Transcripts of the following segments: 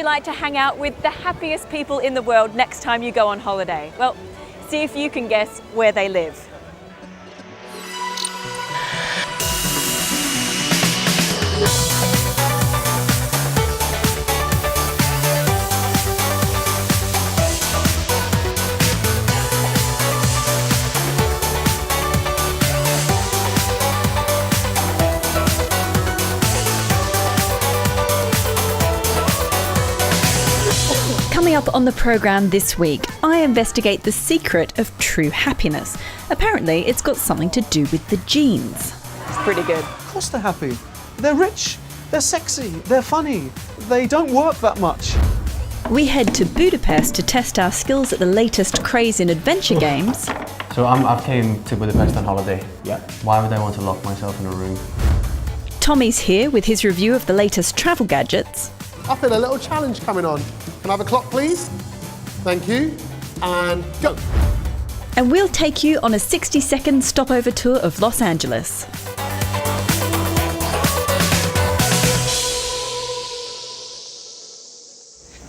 you like to hang out with the happiest people in the world next time you go on holiday? Well, see if you can guess where they live. Coming up on the programme this week, I investigate the secret of true happiness. Apparently, it's got something to do with the genes. It's pretty good. Of course they're happy. They're rich, they're sexy, they're funny. They don't work that much. We head to Budapest to test our skills at the latest craze in adventure games. So I came to Budapest on holiday. Yeah. Why would I want to lock myself in a room? Tommy's here with his review of the latest travel gadgets. I feel a little challenge coming on. Can I have a clock, please? Thank you. And go. And we'll take you on a 60-second stopover tour of Los Angeles.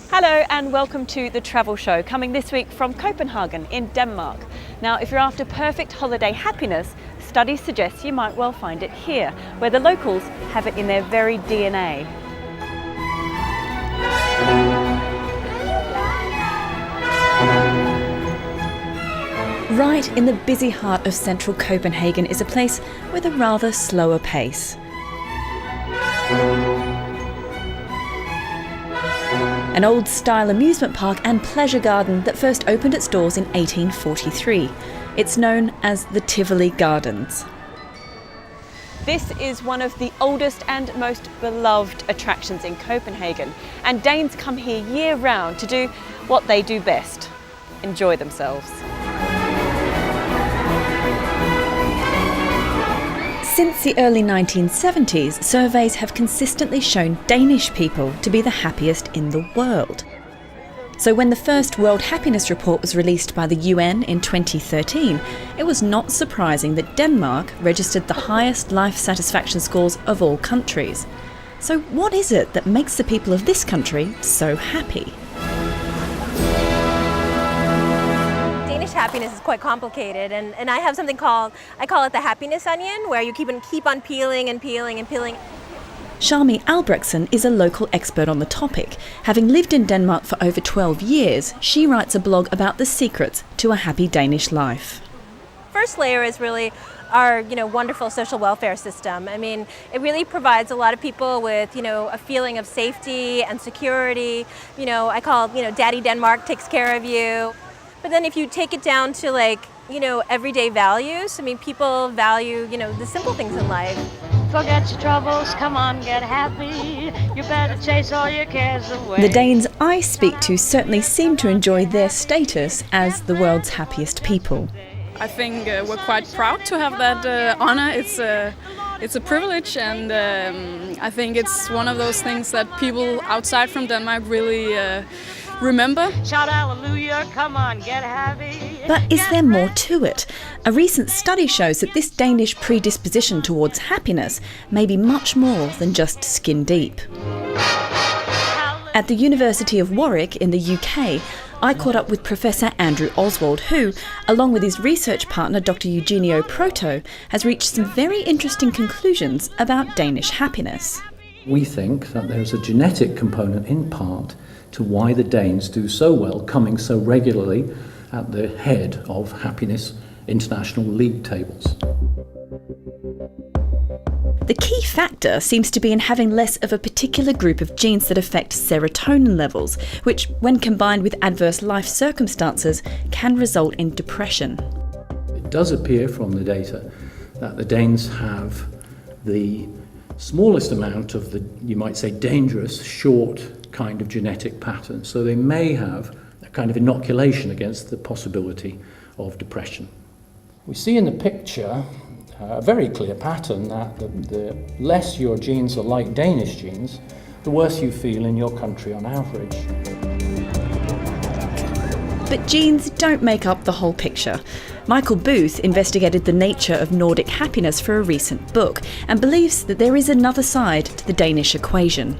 Hello and welcome to The Travel Show, coming this week from Copenhagen in Denmark. Now, if you're after perfect holiday happiness, studies suggest you might well find it here, where the locals have it in their very DNA. Right in the busy heart of central Copenhagen is a place with a rather slower pace. An old-style amusement park and pleasure garden that first opened its doors in 1843. It's known as the Tivoli Gardens. This is one of the oldest and most beloved attractions in Copenhagen, and Danes come here year-round to do what they do best: enjoy themselves. Since the early 1970s, surveys have consistently shown Danish people to be the happiest in the world. So when the first World Happiness Report was released by the UN in 2013, it was not surprising that Denmark registered the highest life satisfaction scores of all countries. So what is it that makes the people of this country so happy? Happiness is quite complicated, and I have something called, I call it the happiness onion, where you keep on peeling and peeling and peeling. Sharmi Albrechtsen is a local expert on the topic. Having lived in Denmark for over 12 years, she writes a blog about the secrets to a happy Danish life. First layer is really our wonderful social welfare system. I mean, it really provides a lot of people with a feeling of safety and security. I call Daddy Denmark takes care of you. But then if you take it down to everyday values, I mean, people value, the simple things in life. Forget your troubles, come on, get happy. You better chase all your cares away. The Danes I speak to certainly seem to enjoy their status as the world's happiest people. I think we're quite proud to have that honor. It's a privilege, and I think it's one of those things that people outside from Denmark really remember. Shout hallelujah, come on, get happy. But is there more to it? A recent study shows that this Danish predisposition towards happiness may be much more than just skin deep. At the University of Warwick in the UK, I caught up with Professor Andrew Oswald, who, along with his research partner Dr. Eugenio Proto, has reached some very interesting conclusions about Danish happiness. We think that there's a genetic component in part to why the Danes do so well, coming so regularly at the head of happiness international league tables. The key factor seems to be in having less of a particular group of genes that affect serotonin levels, which, when combined with adverse life circumstances, can result in depression. It does appear from the data that the Danes have the smallest amount of the, you might say, dangerous, short kind of genetic pattern. So they may have a kind of inoculation against the possibility of depression. We see in the picture a very clear pattern that the less your genes are like Danish genes, the worse you feel in your country on average. But genes don't make up the whole picture. Michael Booth investigated the nature of Nordic happiness for a recent book and believes that there is another side to the Danish equation.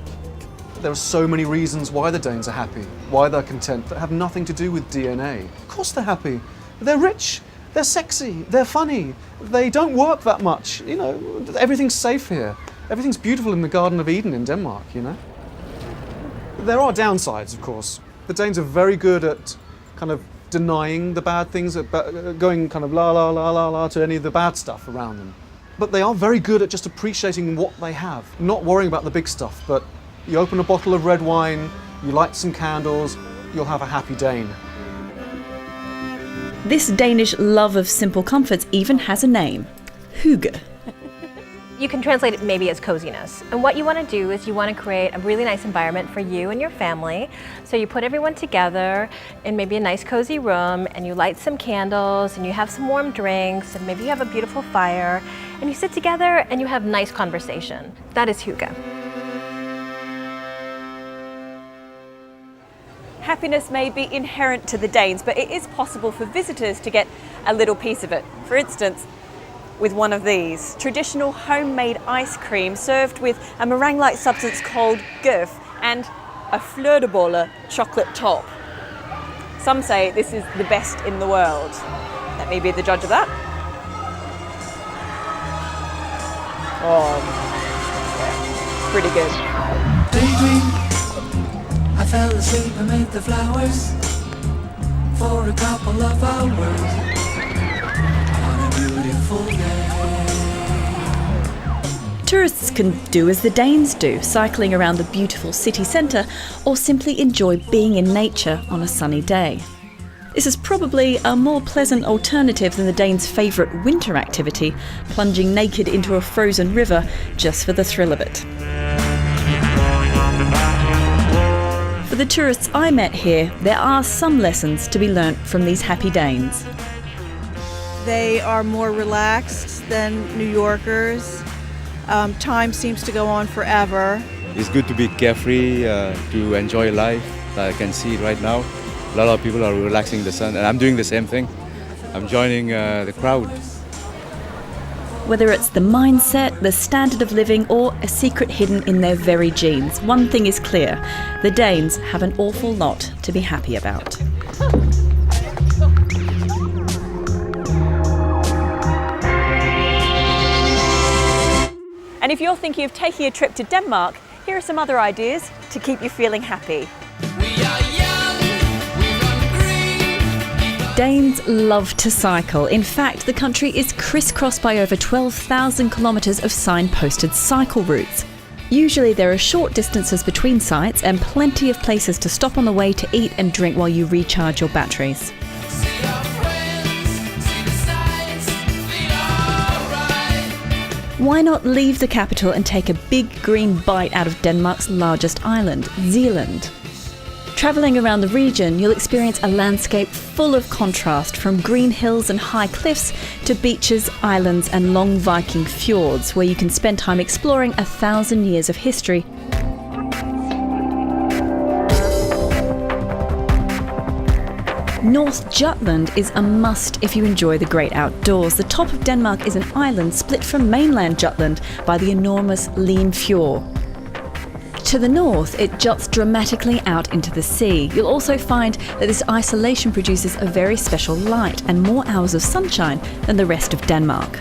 There are so many reasons why the Danes are happy, why they're content, that have nothing to do with DNA. Of course they're happy. They're rich, they're sexy, they're funny, they don't work that much. You know, everything's safe here. Everything's beautiful in the Garden of Eden in Denmark, you know. There are downsides, of course. The Danes are very good at kind of denying the bad things, going kind of la la la la la to any of the bad stuff around them. But they are very good at just appreciating what they have, not worrying about the big stuff. But you open a bottle of red wine, you light some candles, you'll have a happy Dane. This Danish love of simple comforts even has a name, hygge. You can translate it maybe as coziness. And what you want to do is you want to create a really nice environment for you and your family. So you put everyone together in maybe a nice cozy room, and you light some candles, and you have some warm drinks, and maybe you have a beautiful fire, and you sit together and you have nice conversation. That is hygge. Happiness may be inherent to the Danes, but it is possible for visitors to get a little piece of it. For instance, with one of these, traditional homemade ice cream served with a meringue-like substance called gøf and a flødebolle chocolate top. Some say this is the best in the world. Let me be the judge of that. Oh, yeah, pretty good. Daydream, I fell asleep amid the flowers for a couple of hours. Tourists can do as the Danes do, cycling around the beautiful city centre, or simply enjoy being in nature on a sunny day. This is probably a more pleasant alternative than the Danes' favourite winter activity, plunging naked into a frozen river just for the thrill of it. For the tourists I met here, there are some lessons to be learnt from these happy Danes. They are more relaxed than New Yorkers. Time seems to go on forever. It's good to be carefree, to enjoy life. I can see right now, a lot of people are relaxing in the sun, and I'm doing the same thing. I'm joining the crowd. Whether it's the mindset, the standard of living, or a secret hidden in their very genes, one thing is clear: the Danes have an awful lot to be happy about. And if you're thinking of taking a trip to Denmark, here are some other ideas to keep you feeling happy. Danes love to cycle. In fact, the country is crisscrossed by over 12,000 kilometres of signposted cycle routes. Usually there are short distances between sites and plenty of places to stop on the way to eat and drink while you recharge your batteries. Why not leave the capital and take a big green bite out of Denmark's largest island, Zealand? Travelling around the region, you'll experience a landscape full of contrast, from green hills and high cliffs to beaches, islands and long Viking fjords, where you can spend time exploring 1,000 years of history. North Jutland is a must if you enjoy the great outdoors. The top of Denmark is an island split from mainland Jutland by the enormous Limfjord. To the north, it juts dramatically out into the sea. You'll also find that this isolation produces a very special light and more hours of sunshine than the rest of Denmark.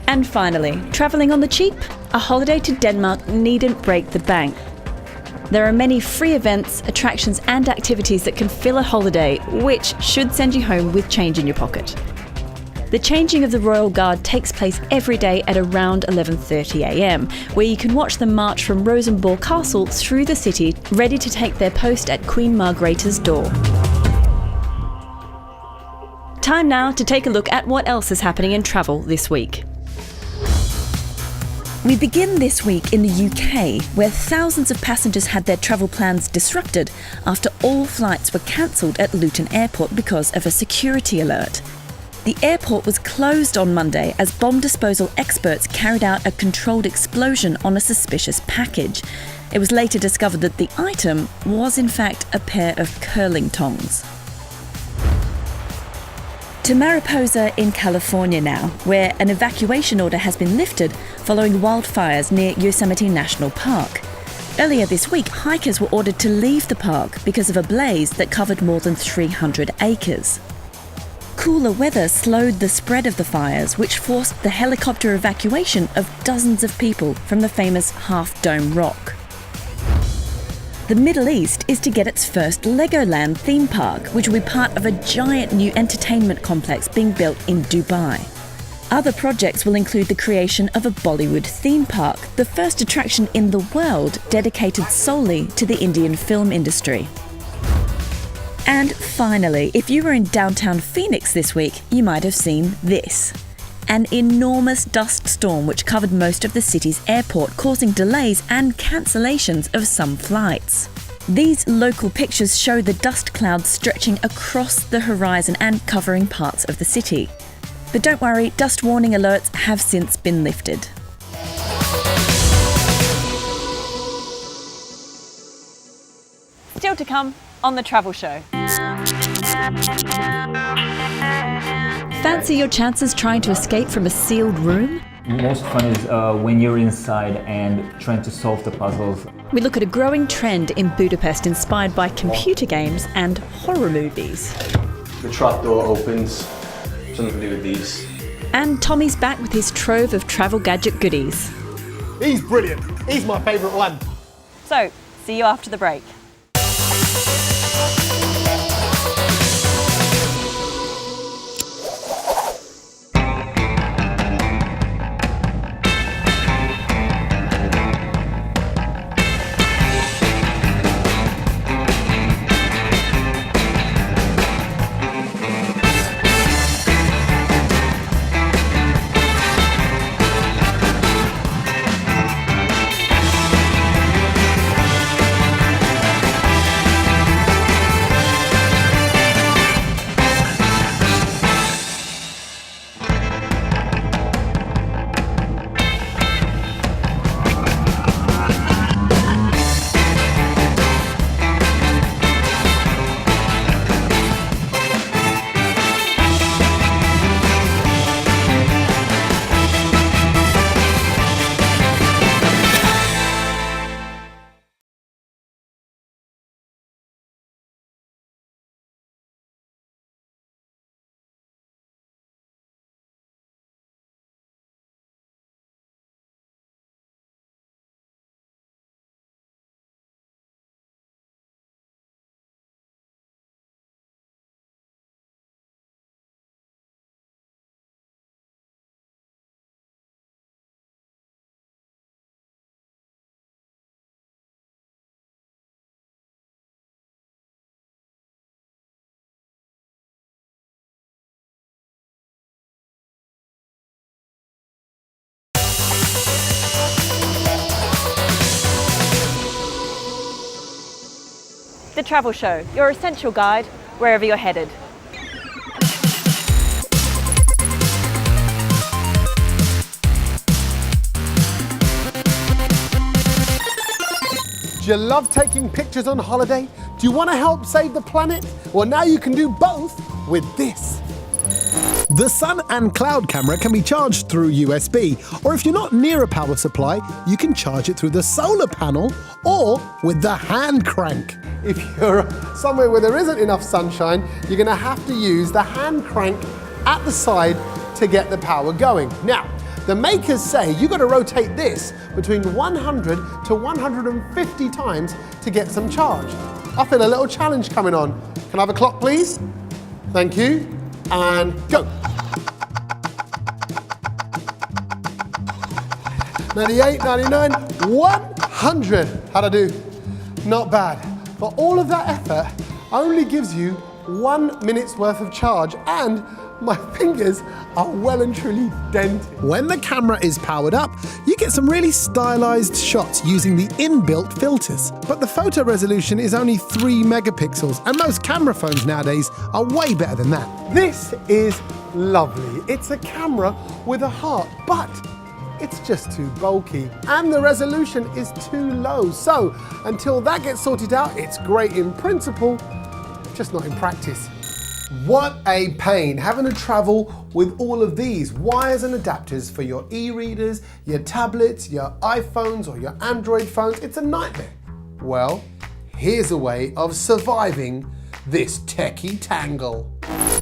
And finally, travelling on the cheap? A holiday to Denmark needn't break the bank. There are many free events, attractions and activities that can fill a holiday, which should send you home with change in your pocket. The changing of the Royal Guard takes place every day at around 11:30 a.m, where you can watch them march from Rosenborg Castle through the city, ready to take their post at Queen Margrethe's door. Time now to take a look at what else is happening in travel this week. We begin this week in the UK, where thousands of passengers had their travel plans disrupted after all flights were cancelled at Luton Airport because of a security alert. The airport was closed on Monday as bomb disposal experts carried out a controlled explosion on a suspicious package. It was later discovered that the item was in fact a pair of curling tongs. To Mariposa in California now, where an evacuation order has been lifted following wildfires near Yosemite National Park. Earlier this week, hikers were ordered to leave the park because of a blaze that covered more than 300 acres. Cooler weather slowed the spread of the fires, which forced the helicopter evacuation of dozens of people from the famous Half Dome Rock. The Middle East is to get its first Legoland theme park, which will be part of a giant new entertainment complex being built in Dubai. Other projects will include the creation of a Bollywood theme park, the first attraction in the world dedicated solely to the Indian film industry. And finally, if you were in downtown Phoenix this week, you might have seen this. An enormous dust storm which covered most of the city's airport, causing delays and cancellations of some flights. These local pictures show the dust clouds stretching across the horizon and covering parts of the city. But don't worry, dust warning alerts have since been lifted. Still to come on The Travel Show. Fancy your chances trying to escape from a sealed room? Most fun is when you're inside and trying to solve the puzzles. We look at a growing trend in Budapest inspired by computer games and horror movies. The trapdoor opens, something to do with these. And Tommy's back with his trove of travel gadget goodies. He's brilliant. He's my favourite one. So, see you after the break. The Travel Show, your essential guide wherever you're headed. Do you love taking pictures on holiday? Do you want to help save the planet? Well, now you can do both with this. The Sun and Cloud camera can be charged through USB, or if you're not near a power supply, you can charge it through the solar panel or with the hand crank. If you're somewhere where there isn't enough sunshine, you're going to have to use the hand crank at the side to get the power going. Now, the makers say you've got to rotate this between 100 to 150 times to get some charge. I feel a little challenge coming on. Can I have a clock, please? Thank you. And go. 98, 99, 100. How'd I do? Not bad. But all of that effort only gives you 1 minute's worth of charge, and my fingers are well and truly dented. When the camera is powered up, you get some really stylized shots using the inbuilt filters. But the photo resolution is only 3 megapixels, and most camera phones nowadays are way better than that. This is lovely. It's a camera with a heart, but it's just too bulky, and the resolution is too low. So until that gets sorted out, it's great in principle, just not in practice. What a pain having to travel with all of these wires and adapters for your e-readers, your tablets, your iPhones or your Android phones. It's a nightmare. Well, here's a way of surviving this techie tangle.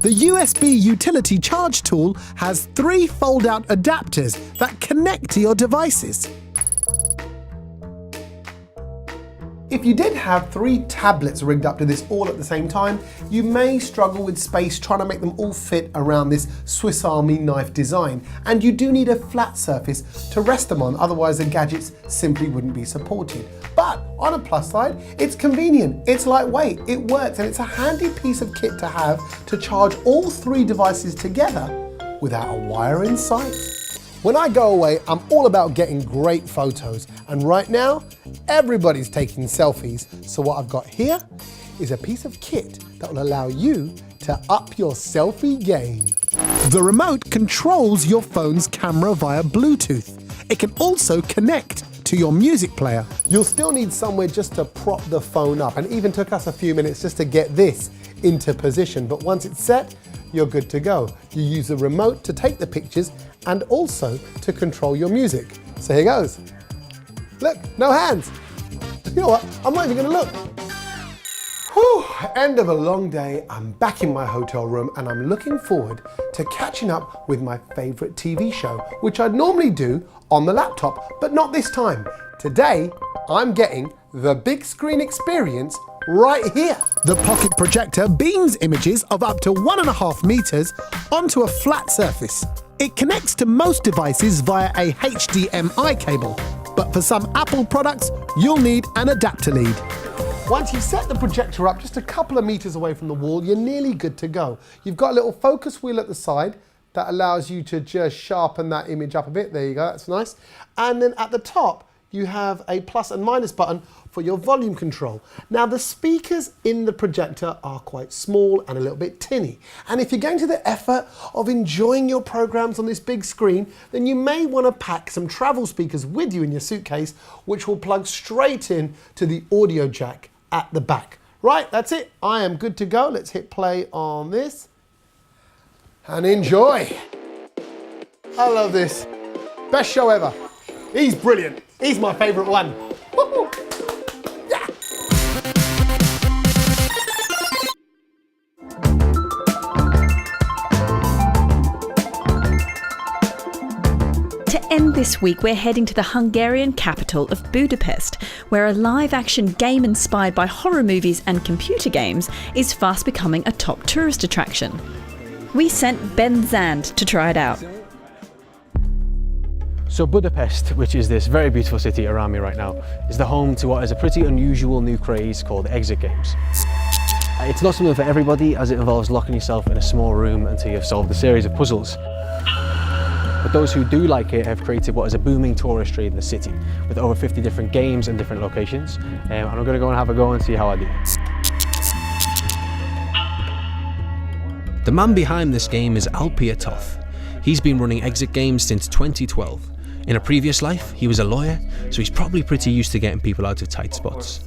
The USB utility charge tool has 3 fold-out adapters that connect to your devices. If you did have 3 tablets rigged up to this all at the same time, you may struggle with space trying to make them all fit around this Swiss Army knife design, and you do need a flat surface to rest them on, otherwise the gadgets simply wouldn't be supported. But on a plus side, it's convenient, it's lightweight, it works, and it's a handy piece of kit to have to charge all 3 devices together without a wire in sight. When I go away, I'm all about getting great photos, and right now, everybody's taking selfies. So what I've got here is a piece of kit that will allow you to up your selfie game. The remote controls your phone's camera via Bluetooth. It can also connect to your music player. You'll still need somewhere just to prop the phone up, and it even took us a few minutes just to get this into position, but once it's set, you're good to go. You use the remote to take the pictures and also to control your music. So here goes. Look, no hands. You know what? I'm not even gonna look. Whew, end of a long day. I'm back in my hotel room and I'm looking forward to catching up with my favorite TV show, which I'd normally do on the laptop, but not this time. Today, I'm getting the big screen experience right here. The Pocket Projector beams images of up to 1.5 meters onto a flat surface. It connects to most devices via a HDMI cable, but for some Apple products, you'll need an adapter lead. Once you set the projector up just a couple of meters away from the wall, you're nearly good to go. You've got a little focus wheel at the side that allows you to just sharpen that image up a bit. There you go, that's nice. And then at the top, you have a plus and minus button for your volume control. Now the speakers in the projector are quite small and a little bit tinny. And if you're going to the effort of enjoying your programs on this big screen, then you may want to pack some travel speakers with you in your suitcase, which will plug straight in to the audio jack at the back. Right, that's it. I am good to go. Let's hit play on this and enjoy. I love this. Best show ever. He's brilliant. He's my favorite one. Woo-hoo. Yeah. To end this week, we're heading to the Hungarian capital of Budapest, where a live-action game inspired by horror movies and computer games is fast becoming a top tourist attraction. We sent Ben Zand to try it out. So Budapest, which is this very beautiful city around me right now, is the home to what is a pretty unusual new craze called exit games. It's not something for everybody, as it involves locking yourself in a small room until you've solved a series of puzzles. But those who do like it have created what is a booming tourist trade in the city, with over 50 different games and different locations. And I'm going to go and have a go and see how I do. The man behind this game is Alpia Toth. He's been running exit games since 2012. In a previous life, he was a lawyer, so he's probably pretty used to getting people out of tight spots.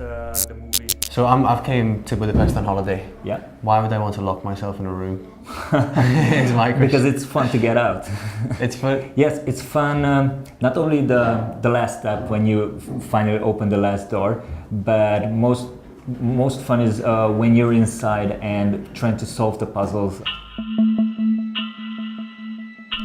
So I've came to Budapest on holiday. Yeah. Why would I want to lock myself in a room? It's my question. Because it's fun to get out. It's fun? Yes, it's fun. Not only the last step when you finally open the last door, but most fun is when you're inside and trying to solve the puzzles.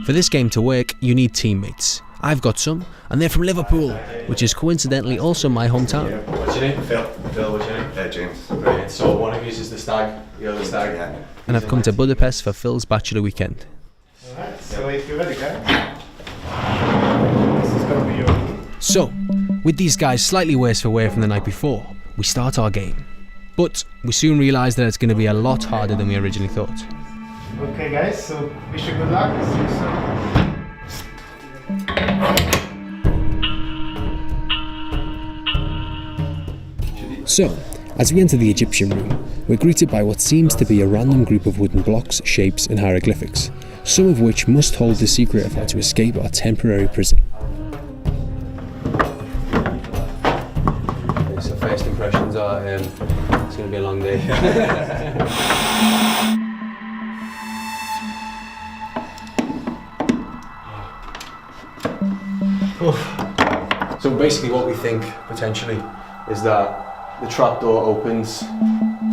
For this game to work, you need teammates. I've got some, and they're from Liverpool, which is coincidentally also my hometown. What's your name? Phil. Phil, what's your name? James. Brilliant. So one of you is the stag, the other stag. Yeah. And I've come to Budapest for Phil's bachelor weekend. Alright, so if you're ready, guys. This is going to be your room. So, with these guys slightly worse for wear from the night before, we start our game. But we soon realise that it's going to be a lot harder than we originally thought. Okay guys, so wish you good luck. See you soon. So, as we enter the Egyptian room, we're greeted by what seems to be a random group of wooden blocks, shapes and hieroglyphics, some of which must hold the secret of how to escape our temporary prison. So first impressions are, it's going to be a long day. So basically what we think, potentially, is that the trapdoor opens,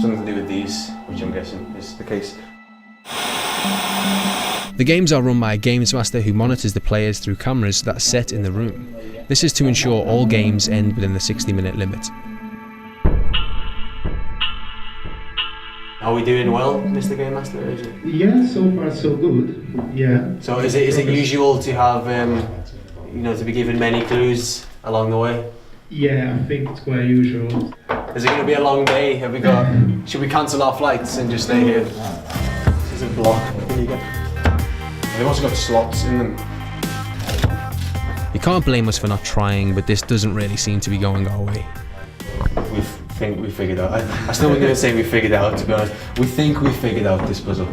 something to do with these, which I'm guessing is the case. The games are run by a games master who monitors the players through cameras that are set in the room. This is to ensure all games end within the 60-minute limit. Are we doing well, Mr. Game Master? Is it? Yeah, so far so good. Yeah. So is it usual to have, to be given many clues along the way? Yeah, I think it's quite usual. Is it going to be a long day? Should we cancel our flights and just stay here? This is a block. They've also got slots in them. You can't blame us for not trying, but this doesn't really seem to be going our way. We figured out. I still wasn't going to say we figured out, to be honest. We think we figured out this puzzle.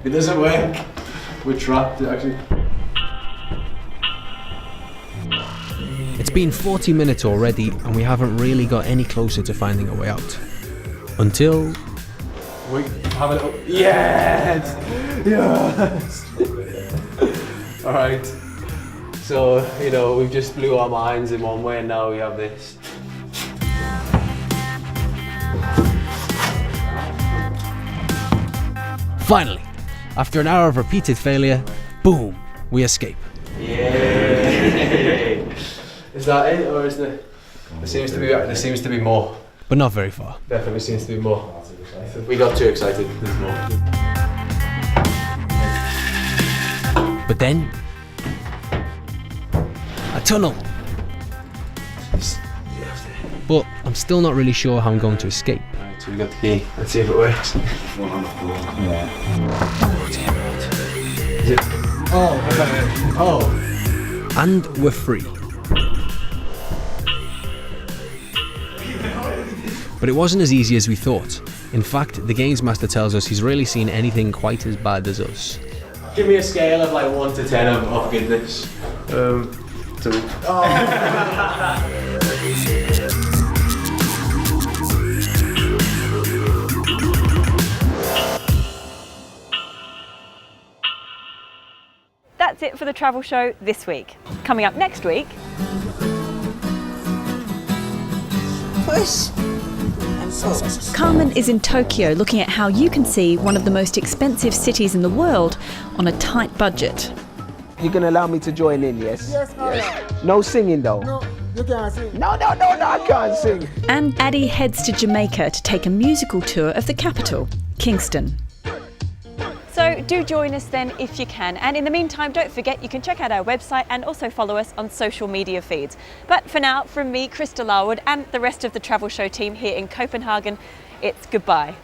It doesn't work. We're trapped, actually. It's been 40 minutes already, and we haven't really got any closer to finding a way out. Until... We have a little... Yes! Yes! Alright. So, we've just blew our minds in one way, and now we have this. Finally, after an hour of repeated failure, boom, we escape. Yay! Is that it, or is there seems to be more? But not very far. Definitely seems to be more. We got too excited. There's more. But then, a tunnel. But I'm still not really sure how I'm going to escape. So we got the key. Let's see if it works. Yeah. Is it? Oh. And we're free. But it wasn't as easy as we thought. In fact, the games master tells us he's rarely seen anything quite as bad as us. Give me a scale of like 1 to 10 of goodness. 2. That's it for the travel show this week. Coming up next week... Push. Carmen is in Tokyo looking at how you can see one of the most expensive cities in the world on a tight budget. You're gonna allow me to join in, yes? Yes. No singing though? No, you can't sing. No, I can't sing. And Addie heads to Jamaica to take a musical tour of the capital, Kingston. So do join us then if you can. And in the meantime, don't forget you can check out our website and also follow us on social media feeds. But for now, from me, Krista Larwood, and the rest of the Travel Show team here in Copenhagen, it's goodbye.